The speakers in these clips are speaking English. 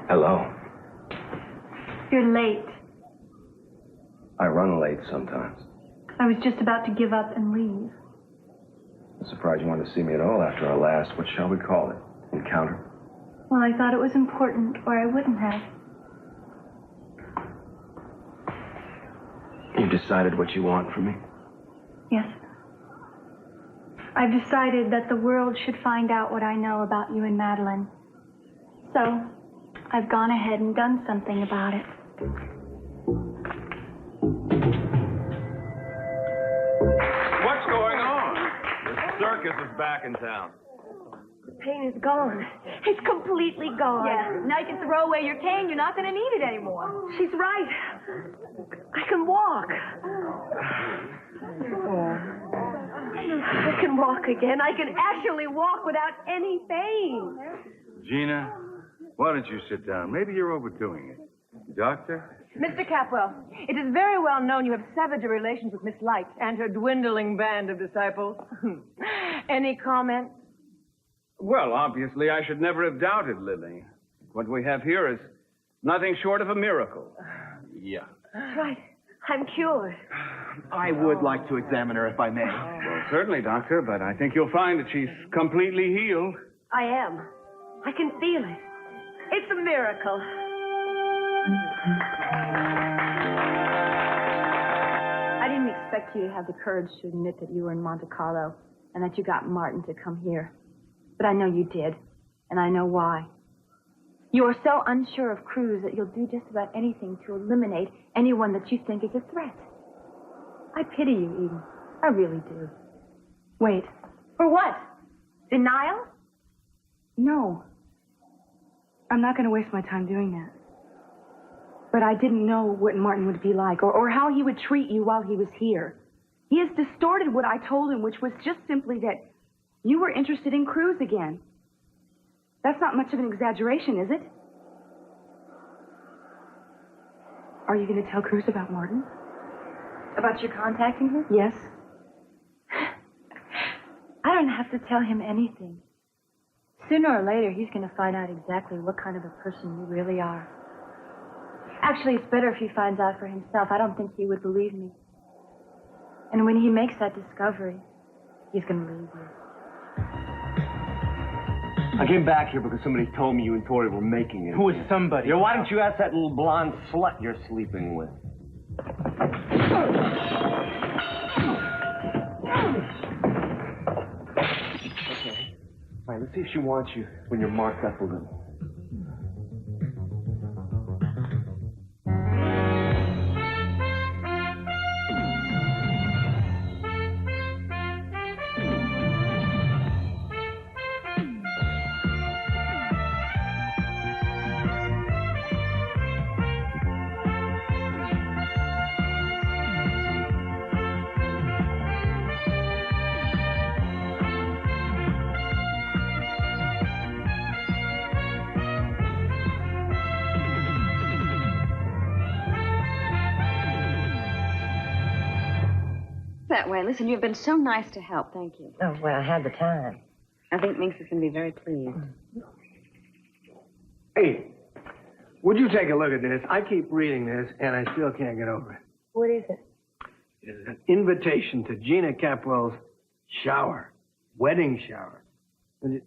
Hello. You're late. I run late sometimes. I was just about to give up and leave. I'm surprised you wanted to see me at all after our last, what shall we call it, encounter? Well, I thought it was important, or I wouldn't have. You decided what you want from me? Yes. I've decided that the world should find out what I know about you and Madeline. So, I've gone ahead and done something about it. What's going on? The circus is back in town. The pain is gone. It's completely gone. Yeah, now you can throw away your cane. You're not going to need it anymore. She's right. I can walk. I can walk again. I can actually walk without any pain. Gina, why don't you sit down? Maybe you're overdoing it. Doctor? Mr. Capwell, it is very well known you have severed your relations with Miss Light and her dwindling band of disciples. Any comment? Well, obviously, I should never have doubted Lily. What we have here is nothing short of a miracle. Yeah. That's right. I'm cured. I would like to examine her, if I may. Well, certainly, Doctor, but I think you'll find that she's completely healed. I am. I can feel it. It's a miracle. I didn't expect you to have the courage to admit that you were in Monte Carlo and that you got Martin to come here. But I know you did, and I know why. You are so unsure of Cruz that you'll do just about anything to eliminate anyone that you think is a threat. I pity you, Eden. I really do. Wait. For what? Denial? No. I'm not going to waste my time doing that. But I didn't know what Martin would be like or how he would treat you while he was here. He has distorted what I told him, which was just simply that you were interested in Cruz again. That's not much of an exaggeration, is it? Are you going to tell Cruz about Martin? About your contacting her? Yes. I don't have to tell him anything. Sooner or later, he's going to find out exactly what kind of a person you really are. Actually, it's better if he finds out for himself. I don't think he would believe me. And when he makes that discovery, he's going to leave you. I came back here because somebody told me you and Tori were making it. Who is somebody? Yeah, why don't you ask that little blonde slut you're sleeping with? Okay. All right, let's see if she wants you when you're marked up a little. That way. Listen, you've been so nice to help. Thank you. Oh, well, I had the time. I think Minx is going to be very pleased. Hey, would you take a look at this? I keep reading this, and I still can't get over it. What is it? It's an invitation to Gina Capwell's shower. Wedding shower. And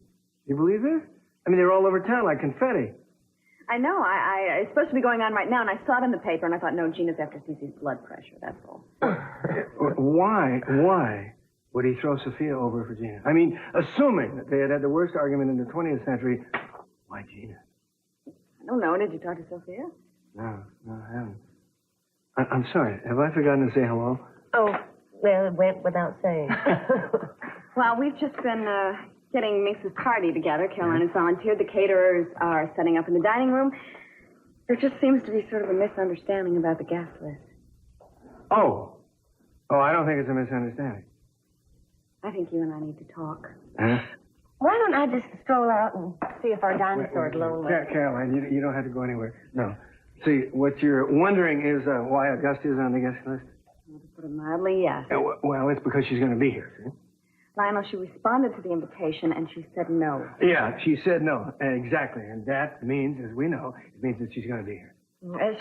you believe this? I mean, they're all over town like confetti. I know. It's supposed to be going on right now, and I saw it in the paper, and I thought, no, Gina's after Cece's blood pressure. That's all. Why would he throw Sophia over for Gina? I mean, assuming that they had had the worst argument in the 20th century, why Gina? I don't know. Did you talk to Sophia? No, I haven't. I'm sorry. Have I forgotten to say hello? Oh, well, it went without saying. Well, we've just been getting Minx's party together. Caroline has volunteered. The caterers are setting up in the dining room. There just seems to be sort of a misunderstanding about the guest list. Oh, I don't think it's a misunderstanding. I think you and I need to talk. Huh? Why don't I just stroll out and see if our dinosaur's lonely? Caroline, you don't have to go anywhere. No. See, what you're wondering is why Augusta is on the guest list? To put it mildly, yes. Well, it's because she's going to be here, see? Lionel, she responded to the invitation, and she said no. Yeah, she said no. Exactly. And that means, as we know, it means that she's going to be here.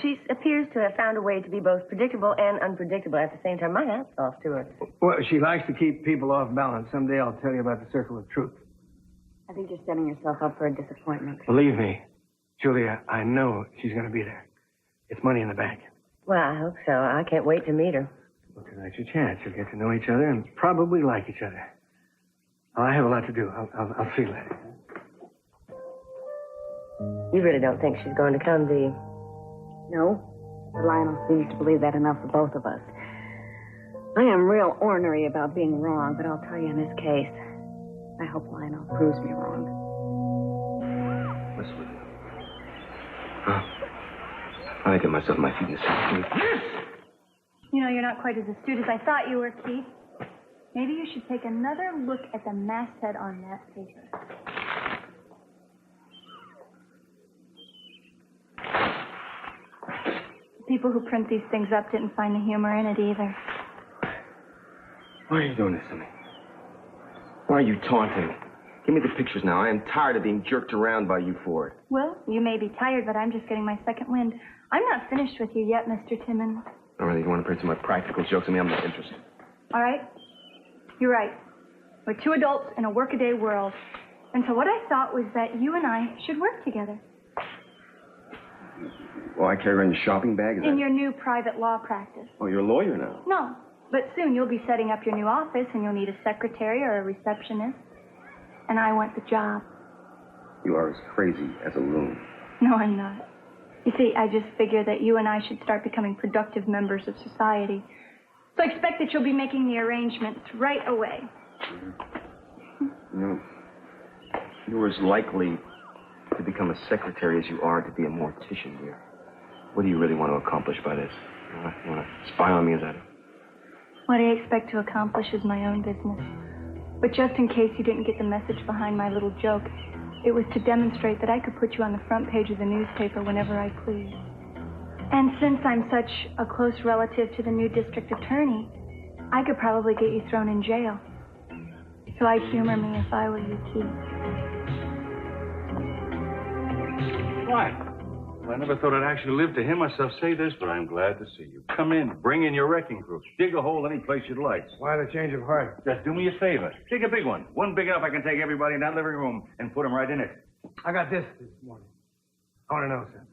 She appears to have found a way to be both predictable and unpredictable at the same time. My hat's off to her. Well, she likes to keep people off balance. Someday I'll tell you about the circle of truth. I think you're setting yourself up for a disappointment. Believe me, Julia, I know she's going to be there. It's money in the bank. Well, I hope so. I can't wait to meet her. Well, tonight's your chance. You'll get to know each other and probably like each other. Well, I have a lot to do. I'll see you later. You really don't think she's going to come, do you? No, but Lionel seems to believe that enough for both of us. I am real ornery about being wrong, but I'll tell you in this case, I hope Lionel proves me wrong. What's with you? Huh? I get myself on my feet in a second. You know, you're not quite as astute as I thought you were, Keith. Maybe you should take another look at the masthead on that paper. People who print these things up didn't find the humor in it either. Why are you doing this to me? Why are you taunting me? Give me the pictures now. I am tired of being jerked around by you for it. Well, you may be tired, but I'm just getting my second wind. I'm not finished with you yet, Mr. Timmons. Oh, really? You want to print some more practical jokes on me? I'm not interested. All right? You're right. We're two adults in a workaday world. And so what I thought was that you and I should work together. Oh, I carry around your shopping bag? In your new private law practice. Oh, you're a lawyer now? No, but soon you'll be setting up your new office and you'll need a secretary or a receptionist. And I want the job. You are as crazy as a loon. No, I'm not. You see, I just figure that you and I should start becoming productive members of society. So I expect that you'll be making the arrangements right away. You know, you're as likely to become a secretary as you are to be a mortician, dear. What do you really want to accomplish by this? You want to spy on me, is that it? What I expect to accomplish is my own business. But just in case you didn't get the message behind my little joke, it was to demonstrate that I could put you on the front page of the newspaper whenever I please. And since I'm such a close relative to the new district attorney, I could probably get you thrown in jail. So I'd humor me if I were you, Keith. Why? Well, I never thought I'd actually live to hear myself say this, but I'm glad to see you. Come in, bring in your wrecking crew. Dig a hole any place you'd like. Why the change of heart? Just do me a favor. Dig a big one. One big enough I can take everybody in that living room and put them right in it. I got this morning. I want to know something.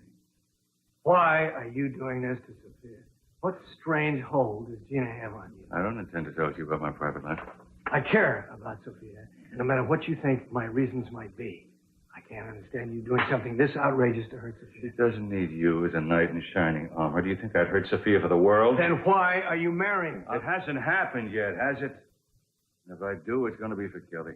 Why are you doing this to Sophia? What strange hold does Gina have on you? I don't intend to tell you about my private life. I care about Sophia, no matter what you think my reasons might be. I can't understand you doing something this outrageous to hurt Sophia. She doesn't need you as a knight in shining armor. Do you think I'd hurt Sophia for the world? Then why are you marrying her? It hasn't happened yet, has it? If I do, it's going to be for Kelly.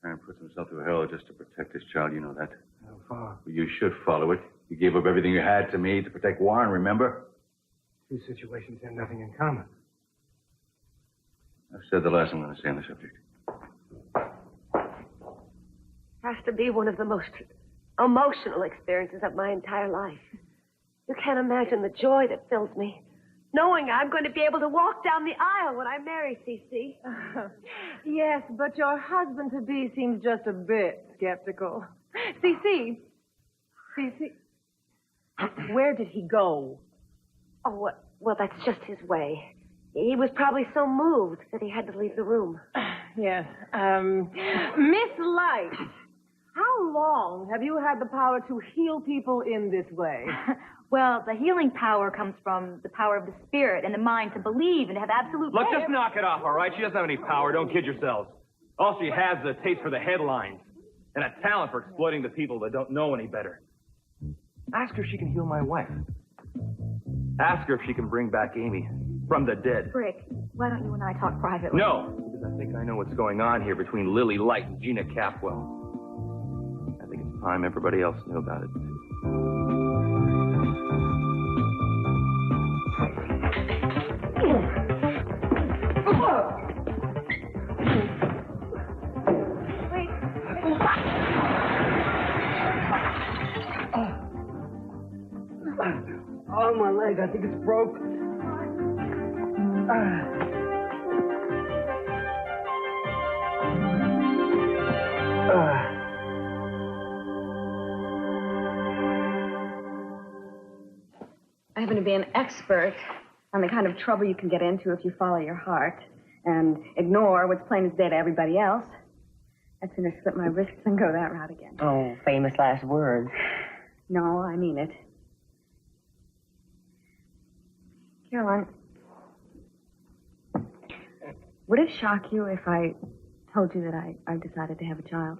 Aaron puts himself through hell just to protect his child. You know that. How far? You should follow it. You gave up everything you had to me to protect Warren, remember? Two situations have nothing in common. I've said the last I'm going to say on the subject. Has to be one of the most emotional experiences of my entire life. You can't imagine the joy that fills me, knowing I'm going to be able to walk down the aisle when I marry C.C. Yes, but your husband-to-be seems just a bit skeptical. C.C., where did he go? Oh, well, that's just his way. He was probably so moved that he had to leave the room. Yes. Miss Light, how long have you had the power to heal people in this way? Well, the healing power comes from the power of the spirit and the mind to believe and have absolute Look, faith. just knock it off, all right? She doesn't have any power. Don't kid yourselves. All she has is a taste for the headlines and a talent for exploiting the people that don't know any better. Ask her if she can heal my wife. Ask her if she can bring back Amy from the dead. Brick, why don't you and I talk privately? No, because I think I know what's going on here between Lily Light and Gina Capwell. I think it's time everybody else knew about it. Oh, my leg. I think it's broke. happen to be an expert on the kind of trouble you can get into if you follow your heart and ignore what's plain as day to everybody else, I'd sooner split my wrists than go that route again. Oh, famous last words. No, I mean it. Caroline, would it shock you if I told you that I've decided to have a child?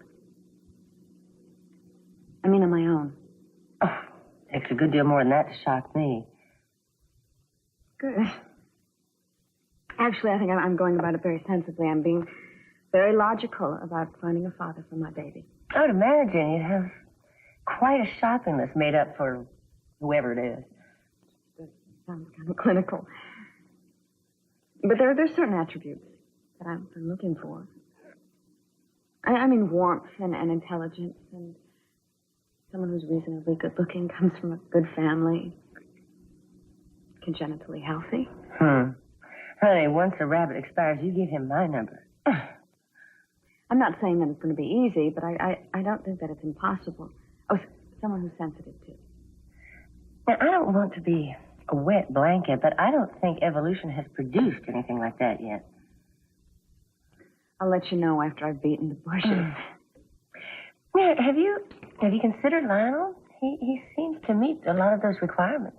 I mean, on my own. Oh, takes a good deal more than that to shock me. Good. Actually, I think I'm going about it very sensibly. I'm being very logical about finding a father for my baby. I would imagine you'd have quite a shopping list made up for whoever it is. That sounds kind of clinical. But there's certain attributes that I'm looking for. I mean warmth and intelligence and someone who's reasonably good looking, comes from a good family, congenitally healthy. Honey, once a rabbit expires, you give him my number. I'm not saying that it's going to be easy, but I don't think that it's impossible. Oh, someone who's sensitive, too. Now, I don't want to be a wet blanket, but I don't think evolution has produced anything like that yet. I'll let you know after I've beaten the bushes. Now, have you considered Lionel? He seems to meet a lot of those requirements.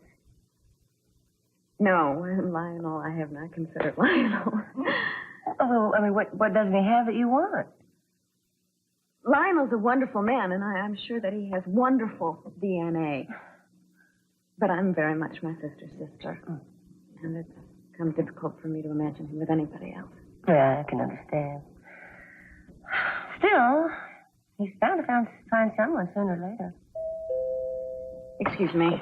No, Lionel, I have not considered Lionel. Oh, I mean, what doesn't he have that you want? Lionel's a wonderful man, and I'm sure that he has wonderful DNA. But I'm very much my sister's sister. And it's become difficult for me to imagine him with anybody else. Yeah, I can understand. Still, he's bound to find someone sooner or later. Excuse me.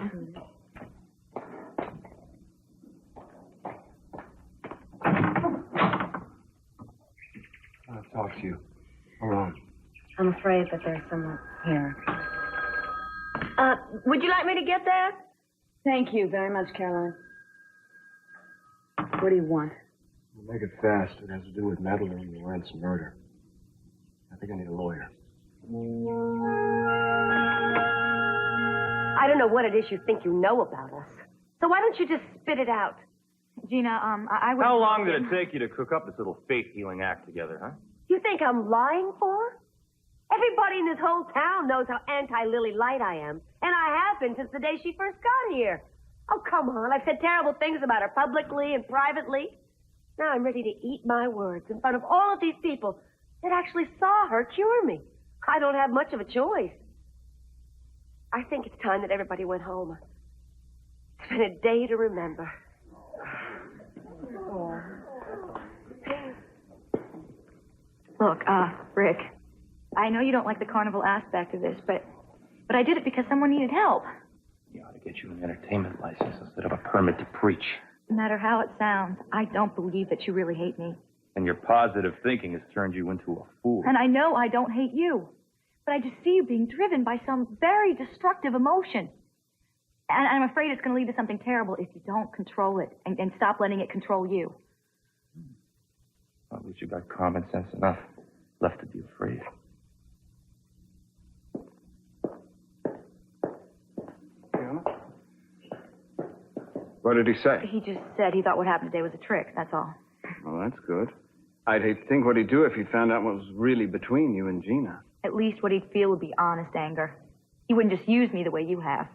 I'll talk to you. Alone. I'm afraid that there's someone here. Would you like me to get there? Thank you very much, Caroline. What do you want? We'll make it fast. It has to do with Madeline and Lawrence murder. I think I need a lawyer. I don't know what it is you think you know about us. So why don't you just spit it out? Gina, I would... How long did it take you to cook up this little faith-healing act together, huh? You think I'm lying for her? Everybody in this whole town knows how anti-Lily Light I am. And I have been since the day she first got here. Oh, come on. I've said terrible things about her publicly and privately. Now I'm ready to eat my words in front of all of these people that actually saw her cure me. I don't have much of a choice. I think it's time that everybody went home. It's been a day to remember. Look, Rick, I know you don't like the carnival aspect of this, but I did it because someone needed help. You ought to get you an entertainment license instead of a permit to preach. No matter how it sounds, I don't believe that you really hate me. And your positive thinking has turned you into a fool. And I know I don't hate you. But I just see you being driven by some very destructive emotion. And I'm afraid it's going to lead to something terrible if you don't control it and stop letting it control you. Well, at least you got common sense enough left to be afraid. What did he say? He just said he thought what happened today was a trick, that's all. Well, that's good. I'd hate to think what he'd do if he found out what was really between you and Gina. At least what he'd feel would be honest anger. He wouldn't just use me the way you have.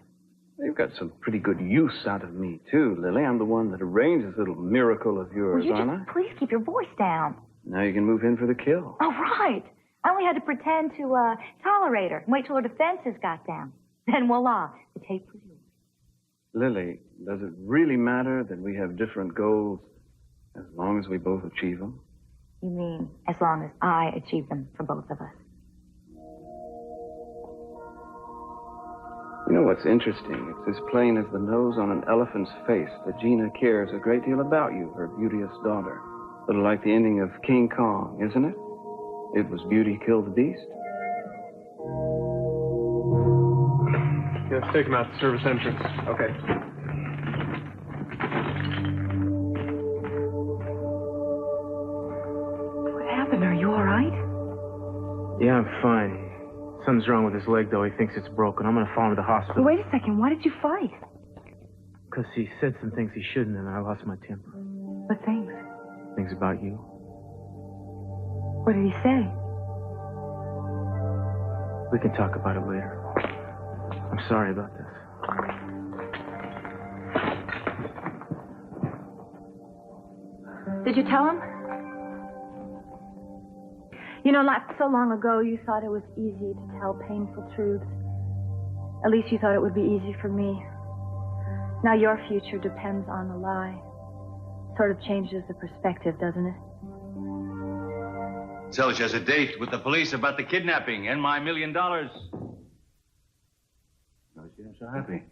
You've got some pretty good use out of me, too, Lily. I'm the one that arranged this little miracle of yours, Will you aren't I? just please keep your voice down? Now you can move in for the kill. Oh, right. I only had to pretend to tolerate her and wait till her defenses got down. Then voila, the tape was yours. Lily, does it really matter that we have different goals as long as we both achieve them? You mean as long as I achieve them for both of us? You know what's interesting? It's as plain as the nose on an elephant's face that Gina cares a great deal about you, her beauteous daughter. A little like the ending of King Kong, isn't it? It was beauty killed the beast. Yeah, let's take him out the service entrance. Okay. What happened? Are you all right? Yeah, I'm fine. Something's wrong with his leg, though. He thinks it's broken. I'm going to follow him to the hospital. Wait a second. Why did you fight? because he said some things he shouldn't, and I lost my temper. What things? Things about you. What did he say? We can talk about it later. I'm sorry about this. Did you tell him? You know, not so long ago, you thought it was easy to tell painful truths. At least you thought it would be easy for me. Now your future depends on a lie. Sort of changes the perspective, doesn't it? So she has a date with the police about the kidnapping and my $1 million. No, she ain't so happy.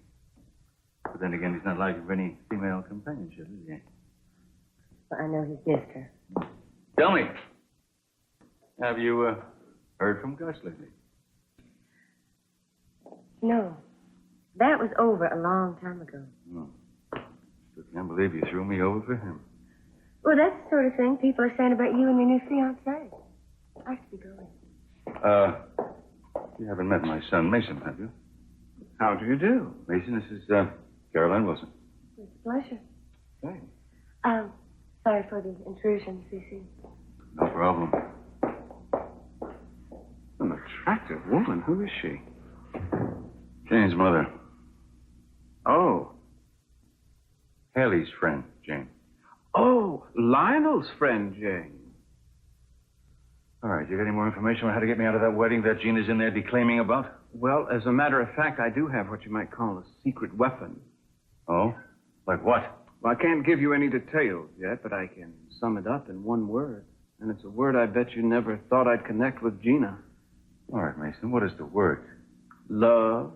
But then again, he's not likely for any female companionship, is he? Well, I know he's missed her. Tell me, have you heard from Gus lately? No. That was over a long time ago. No. Still can't believe you threw me over for him. Well, that's the sort of thing people are saying about you and your new fiancé. I should be going. You haven't met my son, Mason, have you? How do you do? Mason, this is Caroline Wilson. It's a pleasure. Thanks. Sorry for the intrusion, Cece. No problem. An attractive woman. Who is she? Jane's mother. Oh. Haley's friend, Jane. Oh, Lionel's friend, Jane. All right, you got any more information on how to get me out of that wedding that Gina's in there declaiming about? Well, as a matter of fact, I do have what you might call a secret weapon. Oh? Like what? Well, I can't give you any details yet, but I can sum it up in one word. And it's a word I bet you never thought I'd connect with Gina. All right, Mason, what is the word? Love.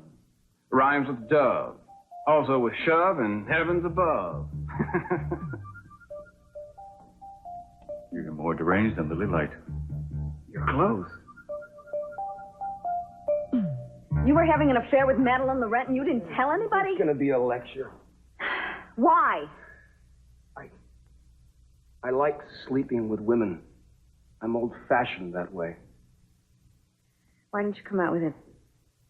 Rhymes with dove. Also with shove and heavens above. You're more deranged than Lily Light. You're close. You were having an affair with Madeline Laurent and you didn't tell anybody? It's going to be a lecture. Why? I like sleeping with women. I'm old-fashioned that way. Why didn't you come out with it?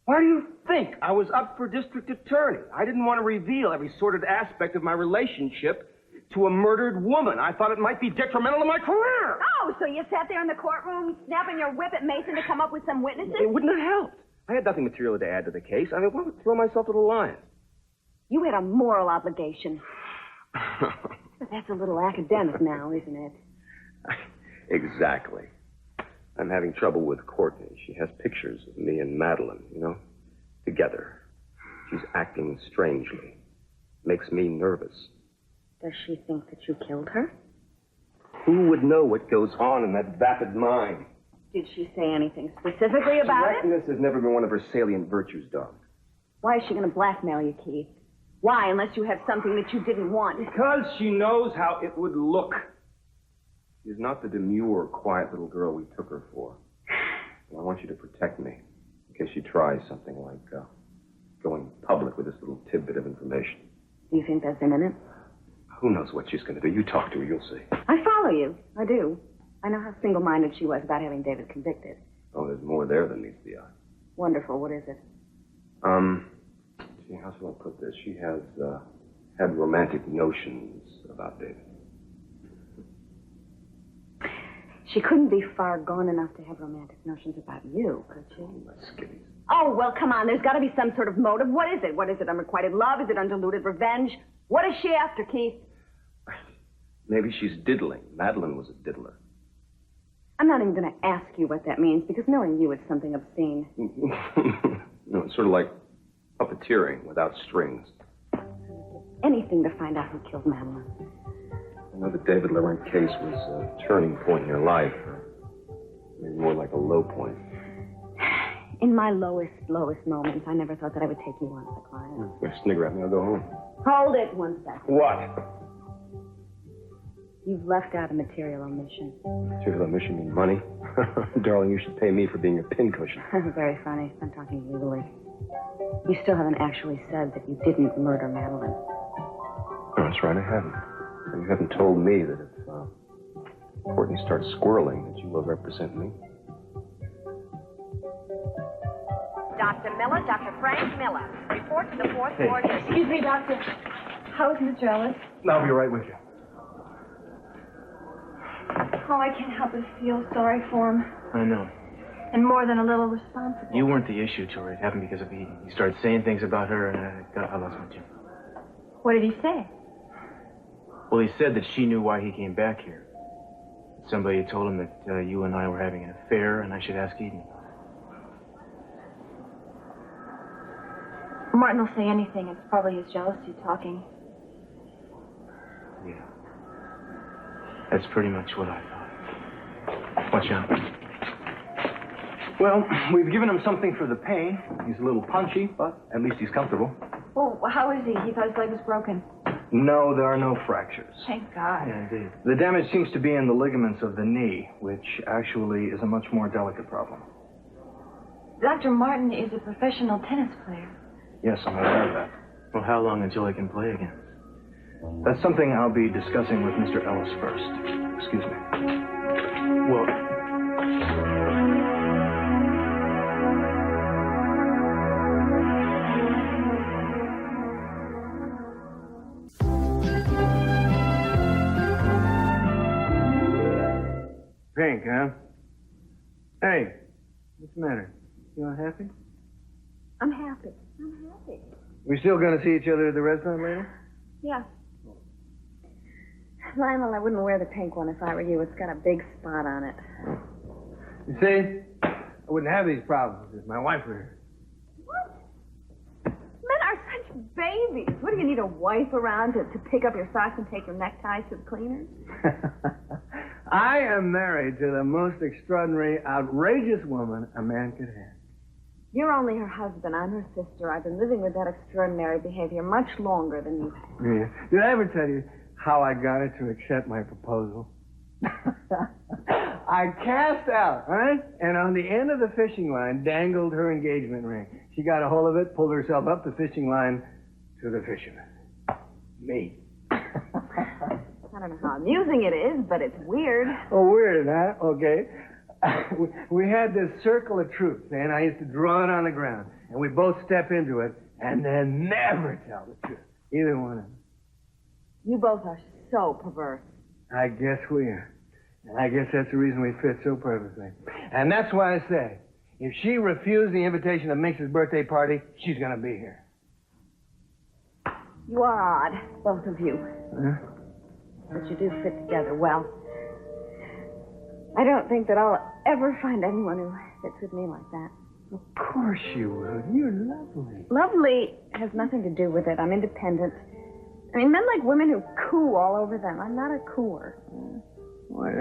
Why do you think I was up for district attorney? I didn't want to reveal every sordid aspect of my relationship to a murdered woman. I thought it might be detrimental to my career. Oh, so you sat there in the courtroom snapping your whip at Mason to come up with some witnesses? It wouldn't have helped. I had nothing material to add to the case. I mean, why would I throw myself to the lions? You had a moral obligation. But that's a little academic now, isn't it? Exactly. I'm having trouble with Courtney. She has pictures of me and Madeline, you know, together. She's acting strangely. Makes me nervous. Does she think that you killed her? Who would know what goes on in that vapid mind? Did she say anything specifically about it? Directness has never been one of her salient virtues, Doc. Why is she going to blackmail you, Keith? Why, unless you have something that you didn't want? Because she knows how it would look. She's not the demure, quiet little girl we took her for. And I want you to protect me in case she tries something like going public with this little tidbit of information. Do you think that's imminent? Who knows what she's going to do? You talk to her, you'll see. I follow you. I do. I know how single-minded she was about having David convicted. Oh, there's more there than meets the eye. Wonderful. What is it? See, how shall I put this? She has had romantic notions about David. She couldn't be far gone enough to have romantic notions about you, could she? My skivvies. Oh, well, come on. There's got to be some sort of motive. What is it? What is it? Unrequited love? Is it undiluted revenge? What is she after, Keith? Maybe she's diddling. Madeline was a diddler. I'm not even going to ask you what that means, because knowing you, it's something obscene. No, it's sort of like puppeteering without strings. Anything to find out who killed Madeline. I know the David Laurent case was a turning point in your life. Maybe more like a low point. In my lowest moments, I never thought that I would take you on as a client. You're snigger at me. I'll go home. Hold it 1 second. What? You've left out a material omission. Material omission mean money? Darling, you should pay me for being a pincushion. Very funny. I'm talking legally. You still haven't actually said that you didn't murder Madeline. Oh, that's right, I haven't. And you haven't told me that if Courtney starts squirreling, that you will represent me. Dr. Miller, Dr. Frank Miller. Report to the fourth floor. Excuse me, Doctor. How's Mr. Ellis? I'll be right with you. Oh, I can't help but feel sorry for him. I know. And more than a little responsible. You weren't the issue, Tori. It happened because of Eden. He started saying things about her, and I lost my temper. What did he say? Well, he said that she knew why he came back here. Somebody had told him that you and I were having an affair, and I should ask Eden. Martin will say anything. It's probably his jealousy talking. Yeah. That's pretty much what I thought. Watch out. Well, we've given him something for the pain. He's a little punchy, but at least he's comfortable. Well, how is he? He thought his leg was broken. No, there are no fractures. Thank God. Yeah, indeed. The damage seems to be in the ligaments of the knee, which actually is a much more delicate problem. Dr. Martin is a professional tennis player. Yes, I'm aware of that. Well, how long until I can play again? That's something I'll be discussing with Mr. Ellis first. Excuse me. Well, Pink, huh? Hey, what's the matter? You not happy? I'm happy. I'm happy. We still gonna see each other at the restaurant later? Yeah. Lionel, I wouldn't wear the pink one if I were you. It's got a big spot on it. You see, I wouldn't have these problems if my wife were here. Men are such babies. What, do you need a wife around to pick up your socks and take your neckties to the cleaners? I am married to the most extraordinary, outrageous woman a man could have. You're only her husband. I'm her sister. I've been living with that extraordinary behavior much longer than you have. Yeah. Did I ever tell you how I got her to accept my proposal? I cast out, right? And on the end of the fishing line dangled her engagement ring. She got a hold of it, pulled herself up the fishing line to the fisherman. Me. I don't know how amusing it is, but it's weird. Oh, weird, huh? Okay. We had this circle of truth, and I used to draw it on the ground, and we both step into it, and then never tell the truth. Either one of us. You both are so perverse. I guess we are. And I guess that's the reason we fit so perfectly. And that's why I say, if she refused the invitation to Minx's birthday party, she's going to be here. You are odd, both of you. Huh? But you do fit together well. I don't think that I'll ever find anyone who fits with me like that. Of course you will. You're lovely. Lovely has nothing to do with it. I'm independent. I mean, men like women who coo all over them. I'm not a cooer. Boy,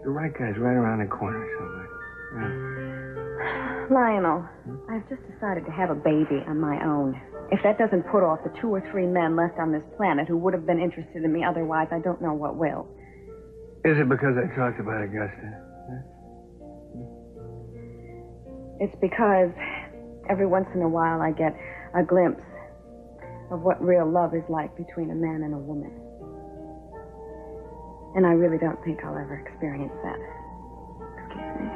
the right guy's right around the corner somewhere. Yeah. Lionel, I've just decided to have a baby on my own. If that doesn't put off the 2 or 3 men left on this planet who would have been interested in me otherwise, I don't know what will. Is it because I talked about Augusta? Huh? It's because every once in a while I get a glimpse of what real love is like between a man and a woman. And I really don't think I'll ever experience that. Excuse me.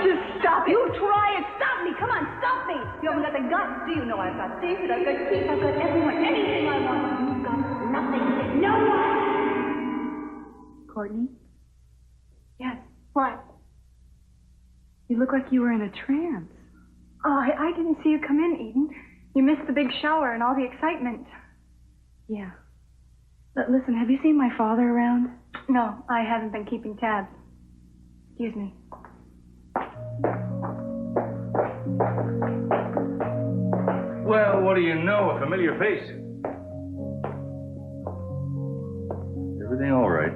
Just stop it. You try it. Stop me. Come on, stop me. You haven't got the guts. Do you know I've got David, I've got Keith, I've got everyone. Anything I want. You've got nothing. No one. Courtney? Yes. What? You look like you were in a trance. Oh, I didn't see you come in, Eden. You missed the big shower and all the excitement. Yeah. But listen, have you seen my father around? No, I haven't been keeping tabs. Excuse me. Well, what do you know? A familiar face. Everything all right?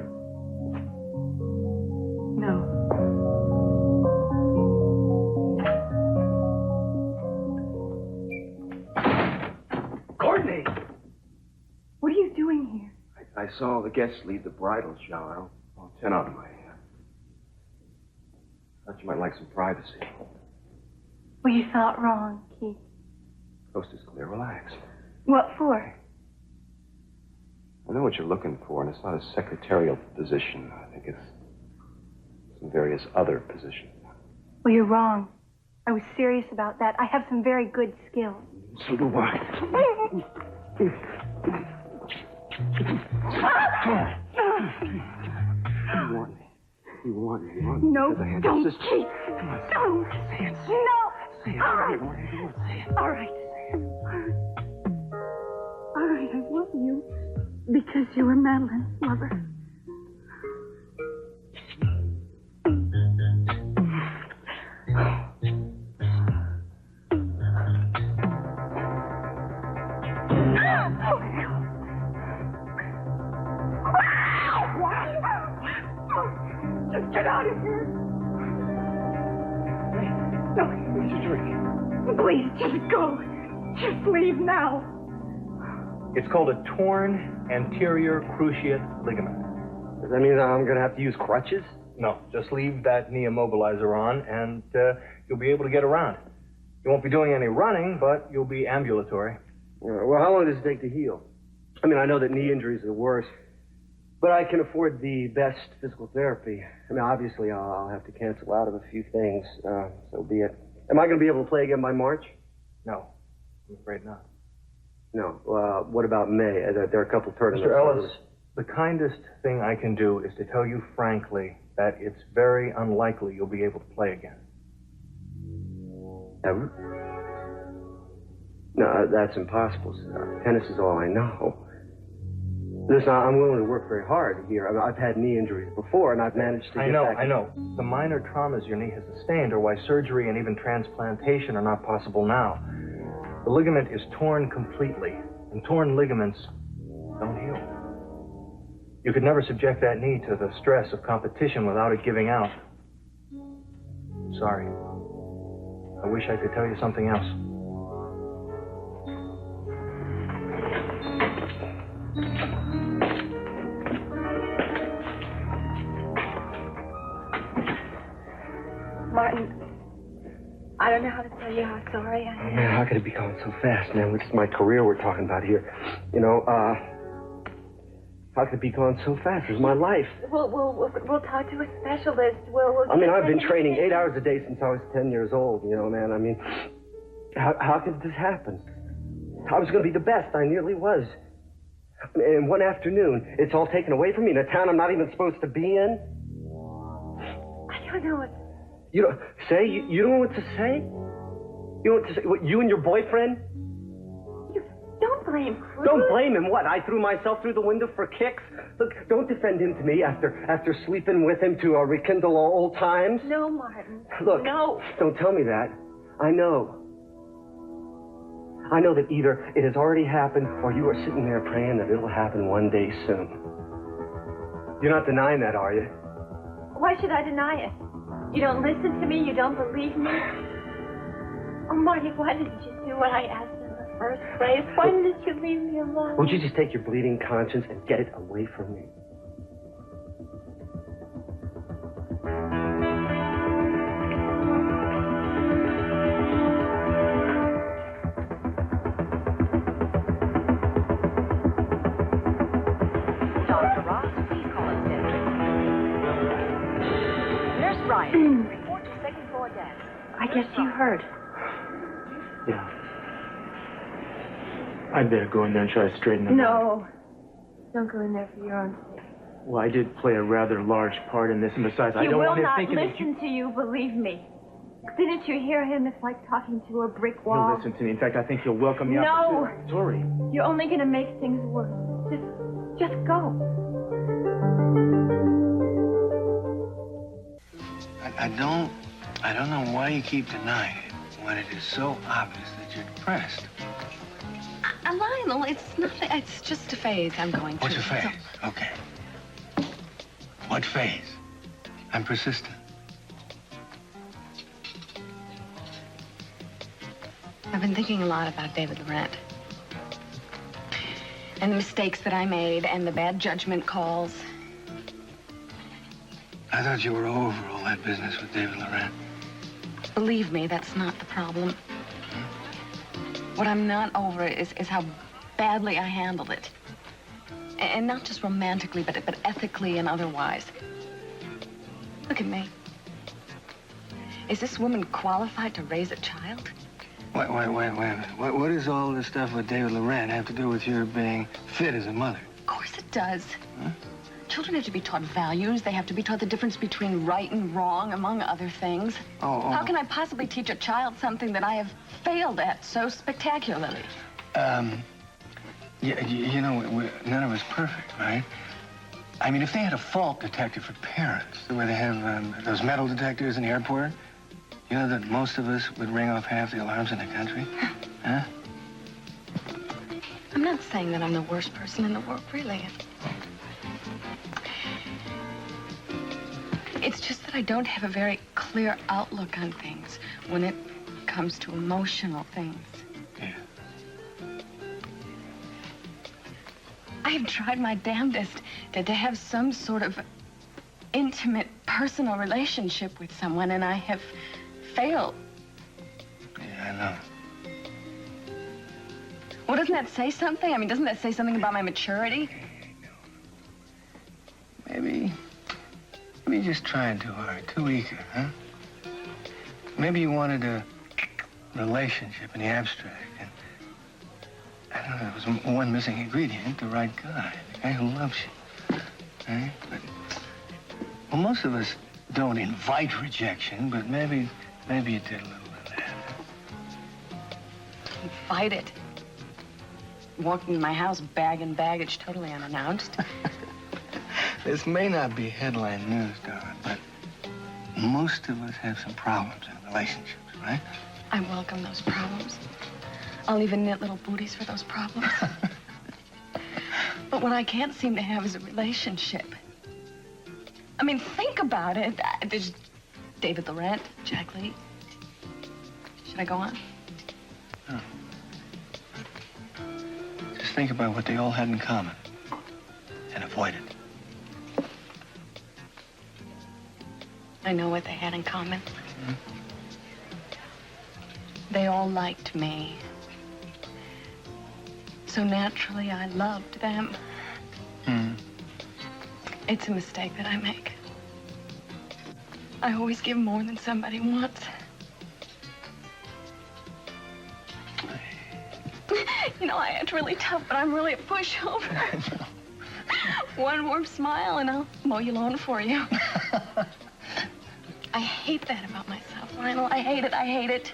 No. Courtney! What are you doing here? I saw the guests leave the bridal shower. I'll turn on my... thought you might like some privacy. Well, you thought wrong, Keith. Coast is clear. Relax. What for? I know what you're looking for, and it's not a secretarial position. I think it's some various other positions. Well, you're wrong. I was serious about that. I have some very good skills. So do I. You want me. No, don't, sister. Keith. Come on. Don't. Say it. No. Say it. All right. Say it. All right. All right, I love you. Because you were Madeline's lover. Just get out of here. No. What's your drink? Please, just go. Just leave now. It's called a torn anterior cruciate ligament. Does that mean I'm going to have to use crutches? No, just leave that knee immobilizer on, and you'll be able to get around. You won't be doing any running, but you'll be ambulatory. Well, how long does it take to heal? I mean, I know that knee injuries are the worst, but I can afford the best physical therapy. I mean, obviously, I'll have to cancel out of a few things, so be it. Am I going to be able to play again by March? No, I'm afraid not. No. What about May? There are a couple tournaments. Mr. Ellis, the kindest thing I can do is to tell you frankly that it's very unlikely you'll be able to play again. Ever? No, that's impossible. Tennis is all I know. Listen, I'm willing to work very hard here. I've had knee injuries before, and I've managed to get back. I know. The minor traumas your knee has sustained are why surgery and even transplantation are not possible now. The ligament is torn completely, and torn ligaments don't heal. You could never subject that knee to the stress of competition without it giving out. Sorry. I wish I could tell you something else. Martin, I don't know how to tell you how sorry I am. Man, how could it be going so fast, man? This is my career we're talking about here. You know, how could it be going so fast? It's my life. We'll talk to a specialist. I mean, I've been training 8 hours a day since I was 10 years old, you know, man. I mean, how could this happen? I was going to be the best. I nearly was. And one afternoon, it's all taken away from me in a town I'm not even supposed to be in. I don't know what... You don't say? You don't know what to say? You know what to say? What, you and your boyfriend? Don't blame Cruz. Don't blame him. What? I threw myself through the window for kicks? Look, don't defend him to me after sleeping with him to rekindle old times. No, Martin. Look, no. Don't tell me that. I know that either it has already happened or you are sitting there praying that it'll happen one day soon. You're not denying that, are you? Why should I deny it? You don't listen to me? You don't believe me? Oh, Marty, why didn't you do what I asked in the first place? Why didn't you leave me alone? Would you just take your bleeding conscience and get it away from me? Dr. Ross, please call us district. Nurse Ryan, report to second floor desk. I guess you heard. Yeah. I'd better go in there and try to straighten them out. No. Don't go in there for your own sake. Well, I did play a rather large part in this, and besides, I don't want him thinking that He will not listen to you, believe me. Didn't you hear him? It's like talking to a brick He'll wall. listen to me. In fact, I think he'll welcome the No. opportunity. Tori. You're only going to make things worse. Just go. I don't know why you keep denying it when it is so obvious that you're depressed. Lionel, it's just a phase I'm going through. What's a phase? Okay. What phase? I'm persistent. I've been thinking a lot about David Laurent. And the mistakes that I made and the bad judgment calls. I thought you were over all that business with David Laurent. Believe me, that's not the problem. What I'm not over is how badly I handled it. And not just romantically, but ethically and otherwise. Look at me. Is this woman qualified to raise a child? Wait a minute. What does all this stuff with David Laurent have to do with your being fit as a mother? Of course it does. Huh? Children have to be taught values. They have to be taught the difference between right and wrong, among other things. How can I possibly teach a child something that I have failed at so spectacularly? Yeah, you know, none of us perfect, right? I mean, if they had a fault detector for parents, the way they have those metal detectors in the airport, you know that most of us would ring off half the alarms in the country? Huh? I'm not saying that I'm the worst person in the world, really. It's just that I don't have a very clear outlook on things when it comes to emotional things. Yeah. I have tried my damnedest to have some sort of intimate, personal relationship with someone, and I have failed. Yeah, I know. Well, doesn't that say something? I mean, doesn't that say something about my maturity? Maybe you're just trying too hard, too eager, huh? Maybe you wanted a relationship in the abstract, and I don't know, there was one missing ingredient, the right guy, the guy who loves you, right? But, well, most of us don't invite rejection, but maybe you did a little of that. Invite it. Walking in my house, bagging baggage, totally unannounced. This may not be headline news, Dawn, but most of us have some problems in relationships, right? I welcome those problems. I'll even knit little booties for those problems. But what I can't seem to have is a relationship. I mean, think about it. There's David Laurent, Jack Lee. Should I go on? No. Just think about what they all had in common and avoid it. I know what they had in common. Mm-hmm. They all liked me. So naturally, I loved them. Mm. It's a mistake that I make. I always give more than somebody wants. You know, it's really tough, but I'm really a pushover. One warm smile and I'll mow your lawn for you. I hate that about myself, Lionel. I hate it. I hate it.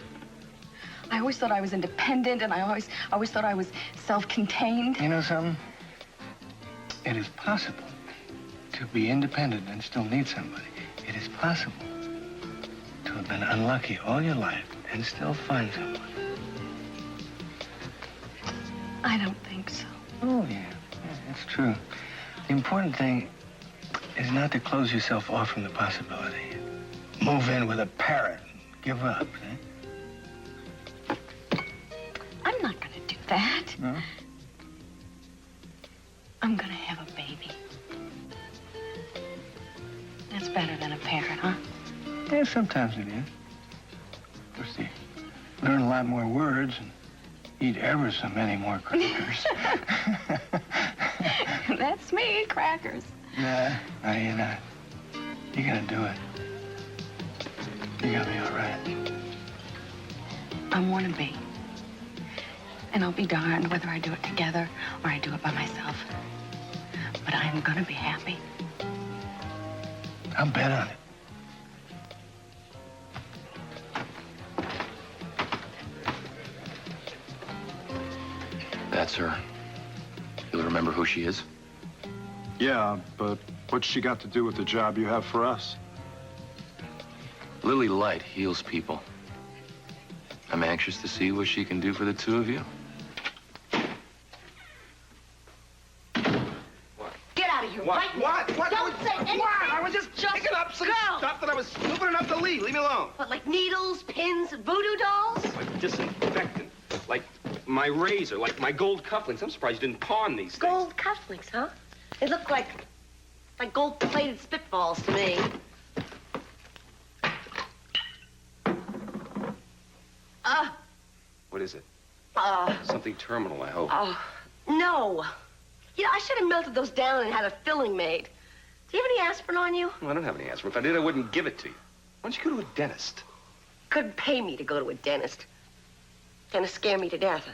I always thought I was independent, and I always thought I was self-contained. You know something? It is possible to be independent and still need somebody. It is possible to have been unlucky all your life and still find someone. I don't think so. Oh, yeah. That's true. The important thing is not to close yourself off from the possibility. Move in with a parrot and give up, eh? I'm not going to do that. No? I'm going to have a baby. That's better than a parrot, huh? Yeah, sometimes it is. Of course, you learn a lot more words and eat ever so many more crackers. That's me, crackers. Nah, you're not. You're going to do it. You're going to be all right. I want to be. And I'll be darned whether I do it together or I do it by myself. But I'm going to be happy. I'll bet on it. That's her. You'll remember who she is? Yeah, but what's she got to do with the job you have for us? Lily Light heals people. I'm anxious to see what she can do for the two of you. Get out of here What? right now. What? Don't say anything. What? I was just picking up some stuff that I was stupid enough to leave. Leave me alone. What, like needles, pins, voodoo dolls? Like disinfectant. Like my razor. Like my gold cufflinks. I'm surprised you didn't pawn these things. Gold cufflinks, huh? They look like gold-plated spitballs to me. What is it? Uh, Something terminal, I hope. no. You know, I should have melted those down and had a filling made. Do you have any aspirin on you? Well, I don't have any aspirin. If I did, I wouldn't give it to you. Why don't you go to a dentist? Couldn't pay me to go to a dentist. Dentists scare me to death.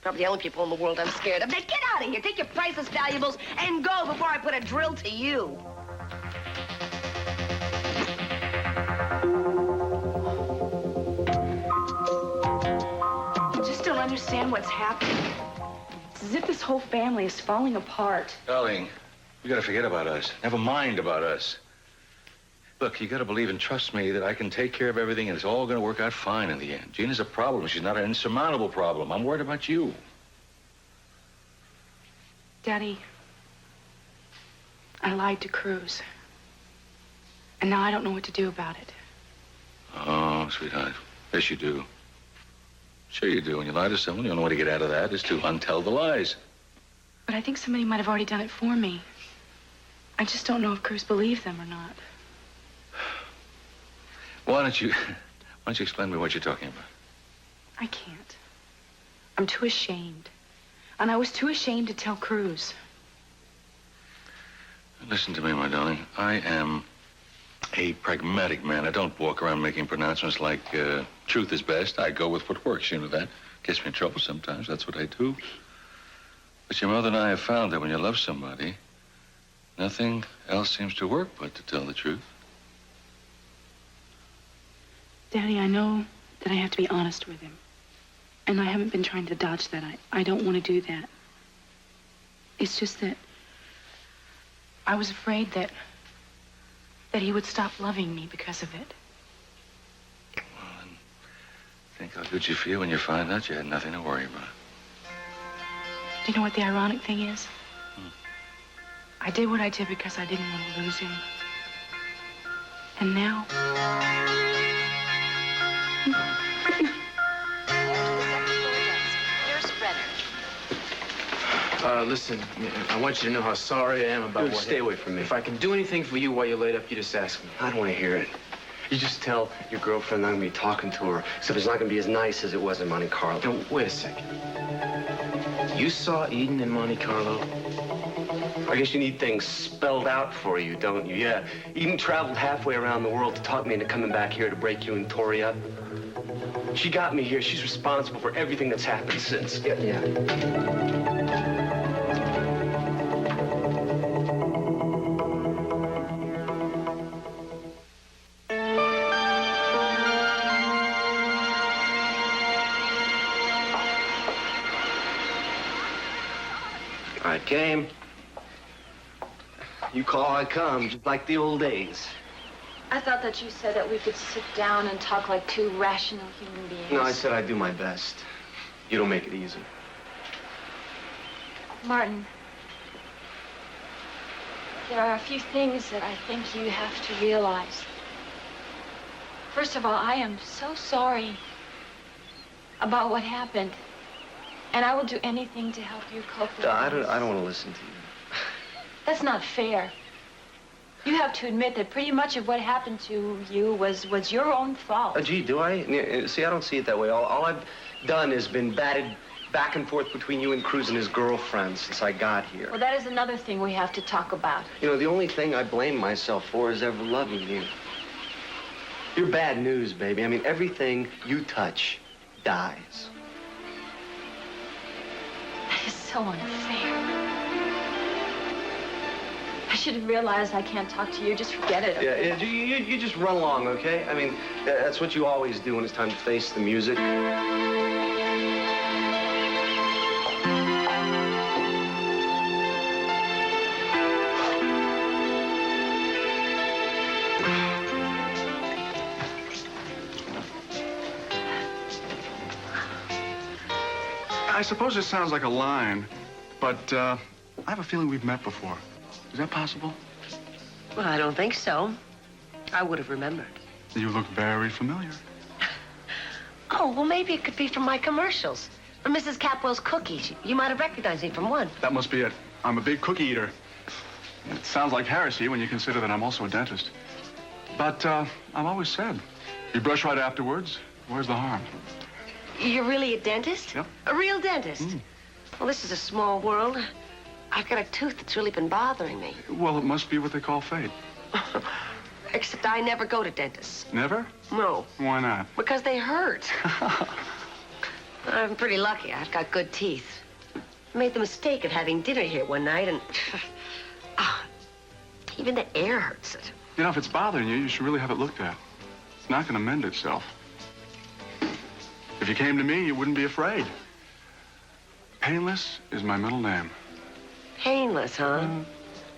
Probably the only people in the world I'm scared of. Now get out of here. Take your priceless valuables and go before I put a drill to you. I just don't understand what's happening. It's as if this whole family is falling apart. Darling, you gotta forget about us. Never mind about us. Look, you gotta believe and trust me that I can take care of everything and it's all gonna work out fine in the end. Gina's a problem. She's not an insurmountable problem. I'm worried about you. Daddy, I lied to Cruz. And now I don't know what to do about it. Oh, sweetheart. Yes, you do. Sure you do. When you lie to someone, the only way to get out of that is to untell the lies. But I think somebody might have already done it for me. I just don't know if Cruz believed them or not. Why don't you explain to me what you're talking about? I can't. I'm too ashamed. And I was too ashamed to tell Cruz. Listen to me, my darling. I am a pragmatic man. I don't walk around making pronouncements like truth is best. I go with what works. You know that. Gets me in trouble sometimes. That's what I do. But your mother and I have found that when you love somebody, nothing else seems to work but to tell the truth. Daddy, I know that I have to be honest with him. And I haven't been trying to dodge that. I don't want to do that. It's just that I was afraid that he would stop loving me because of it. Well, then, think how good you feel when you find out you had nothing to worry about. Do you know what the ironic thing is? I did what I did because I didn't want to lose him. And now... Listen, I want you to know how sorry I am about Dude, what stay away from me. If I can do anything for you while you're laid up, you just ask me. I don't want to hear it. You just tell your girlfriend I'm going to be talking to her, except it's not going to be as nice as it was in Monte Carlo. No, wait a second. You saw Eden in Monte Carlo? I guess you need things spelled out for you, don't you? Yeah. Eden traveled halfway around the world to talk me into coming back here to break you and Tori up. She got me here. She's responsible for everything that's happened since. Yeah. I came. You call, I come, just like the old days. I thought that you said that we could sit down and talk like two rational human beings. No, I said I'd do my best. You don't make it easy. Martin, there are a few things that I think you have to realize. First of all, I am so sorry about what happened. And I will do anything to help you cope with I don't want to listen to you. That's not fair. You have to admit that pretty much of what happened to you was your own fault. Gee, do I? See, I don't see it that way. All I've done is been batted back and forth between you and Cruz and his girlfriend since I got here. Well, that is another thing we have to talk about. You know, the only thing I blame myself for is ever loving you. You're bad news, baby. I mean, everything you touch dies. That is so unfair. I should have realized I can't talk to you. Just forget it. Okay? Yeah, you just run along, okay? I mean, that's what you always do when it's time to face the music. I suppose this sounds like a line, but I have a feeling we've met before. Is that possible? Well, I don't think so. I would have remembered. You look very familiar. Oh, well, maybe it could be from my commercials. From Mrs. Capwell's cookies. You might have recognized me from one. That must be it. I'm a big cookie eater. It sounds like heresy when you consider that I'm also a dentist. But I've always said, you brush right afterwards, where's the harm? You're really a dentist? Yep. A real dentist? Well, this is a small world. I've got a tooth that's really been bothering me. Well, it must be what they call fate. Except I never go to dentists. Never? No. Why not? Because they hurt. I'm pretty lucky. I've got good teeth. I made the mistake of having dinner here one night, and even the air hurts it. You know, if it's bothering you, you should really have it looked at. It's not going to mend itself. If you came to me, you wouldn't be afraid. Painless is my middle name. Painless, huh?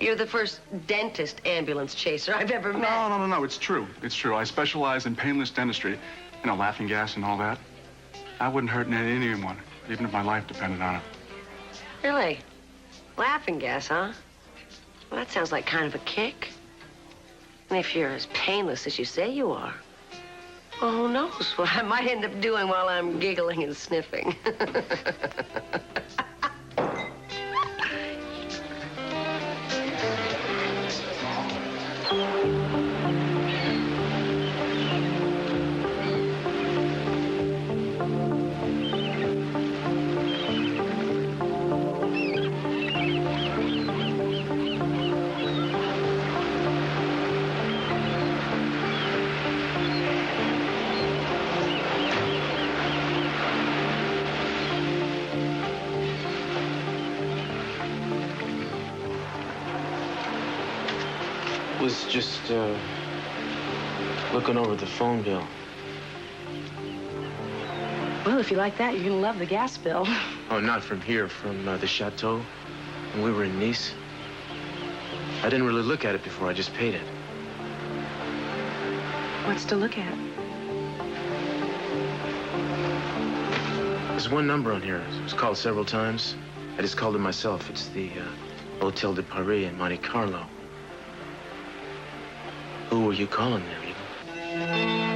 You're the first dentist ambulance chaser I've ever met. No. It's true. It's true. I specialize in painless dentistry. You know, laughing gas and all that. I wouldn't hurt anyone, even if my life depended on it. Really? Laughing gas, huh? Well, that sounds like kind of a kick. And if you're as painless as you say you are, well, who knows what I might end up doing while I'm giggling and sniffing. Was just looking over the phone bill. Well, if you like that, you're gonna love the gas bill. Oh, not from here, from the chateau. When we were in Nice. I didn't really look at it before. I just paid it. What's to look at? There's one number on here. It was called several times. I just called it myself. It's the Hotel de Paris in Monte Carlo. Who were you calling there, Eva?